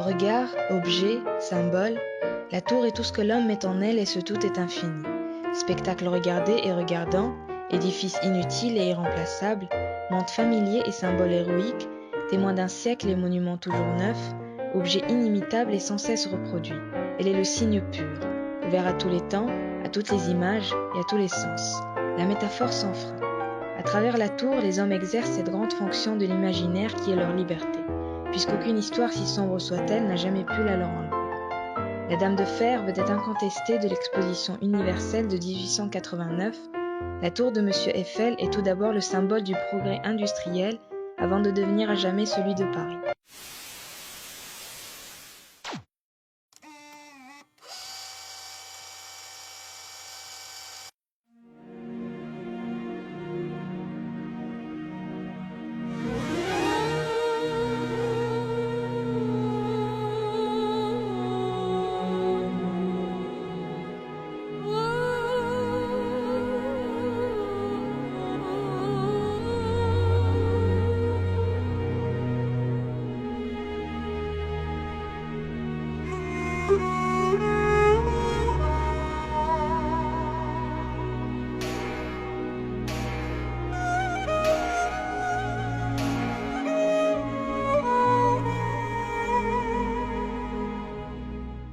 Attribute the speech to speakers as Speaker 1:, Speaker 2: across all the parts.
Speaker 1: Regard, objet, symbole, la tour est tout ce que l'homme met en elle et ce tout est infini. Spectacle regardé et regardant, édifice inutile et irremplaçable, monte familier et symbole héroïque, témoin d'un siècle et monument toujours neuf, objet inimitable et sans cesse reproduit. Elle est le signe pur, ouvert à tous les temps, à toutes les images et à tous les sens. La métaphore sans frein. À travers la tour, les hommes exercent cette grande fonction de l'imaginaire qui est leur liberté, puisqu'aucune histoire, si sombre soit-elle, n'a jamais pu la leur enlever. La Dame de Fer, vedette incontestée de l'exposition universelle de 1889, la tour de M. Eiffel est tout d'abord le symbole du progrès industriel avant de devenir à jamais celui de Paris.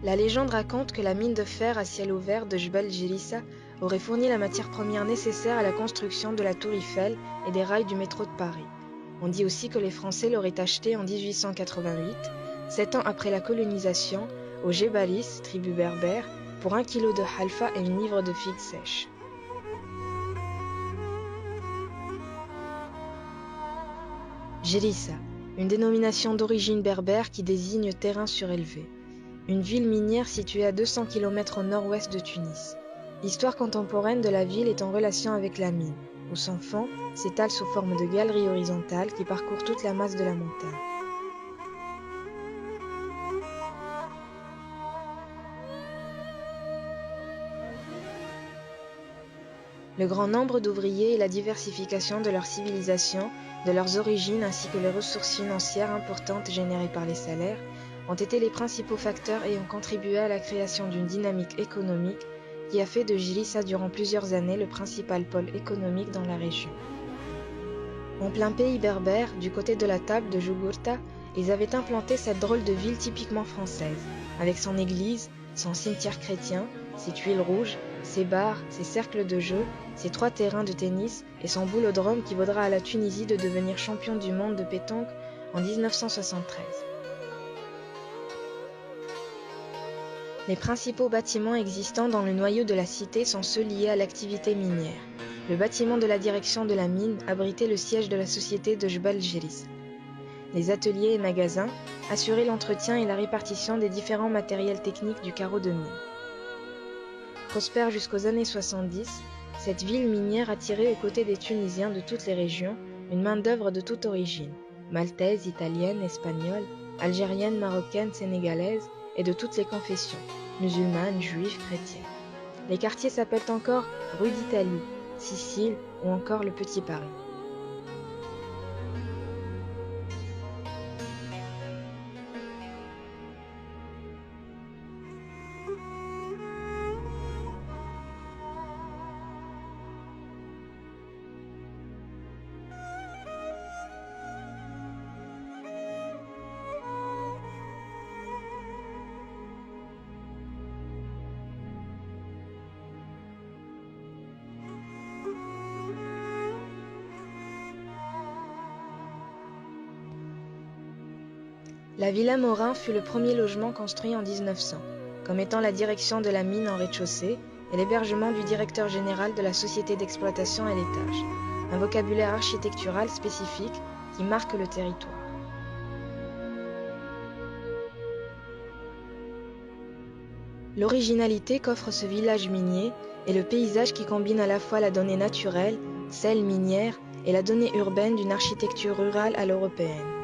Speaker 1: La légende raconte que la mine de fer à ciel ouvert de Jbel Jélissa aurait fourni la matière première nécessaire à la construction de la tour Eiffel et des rails du métro de Paris. On dit aussi que les Français l'auraient acheté en 1888, 7 ans après la colonisation, aux Gébalis, tribu berbère, pour 1 kilo de halfa et une livre de figues sèches. Jélissa, une dénomination d'origine berbère qui désigne terrain surélevé. Une ville minière située à 200 km au nord-ouest de Tunis. L'histoire contemporaine de la ville est en relation avec la mine, où son fond s'étale sous forme de galeries horizontales qui parcourent toute la masse de la montagne. Le grand nombre d'ouvriers et la diversification de leur civilisation, de leurs origines ainsi que les ressources financières importantes générées par les salaires, ont été les principaux facteurs ayant contribué à la création d'une dynamique économique qui a fait de Jélissa durant plusieurs années le principal pôle économique dans la région. En plein pays berbère, du côté de la table de Jugurtha, ils avaient implanté cette drôle de ville typiquement française, avec son église, son cimetière chrétien, ses tuiles rouges, ses bars, ses cercles de jeu, ses 3 terrains de tennis et son boulodrome qui vaudra à la Tunisie de devenir champion du monde de pétanque en 1973. Les principaux bâtiments existants dans le noyau de la cité sont ceux liés à l'activité minière. Le bâtiment de la direction de la mine abritait le siège de la société de Jbel Jélissa. Les ateliers et magasins assuraient l'entretien et la répartition des différents matériels techniques du carreau de mine. Prospère jusqu'aux années 70, cette ville minière attirait aux côtés des Tunisiens de toutes les régions une main-d'œuvre de toute origine, maltaise, italienne, espagnole, algérienne, marocaine, sénégalaise, et de toutes les confessions, musulmanes, juifs, chrétiens. Les quartiers s'appellent encore rue d'Italie, Sicile ou encore le Petit Paris. La Villa Morin fut le premier logement construit en 1900, comme étant la direction de la mine en rez-de-chaussée et l'hébergement du directeur général de la société d'exploitation à l'étage, un vocabulaire architectural spécifique qui marque le territoire. L'originalité qu'offre ce village minier est le paysage qui combine à la fois la donnée naturelle, celle minière et la donnée urbaine d'une architecture rurale à l'européenne.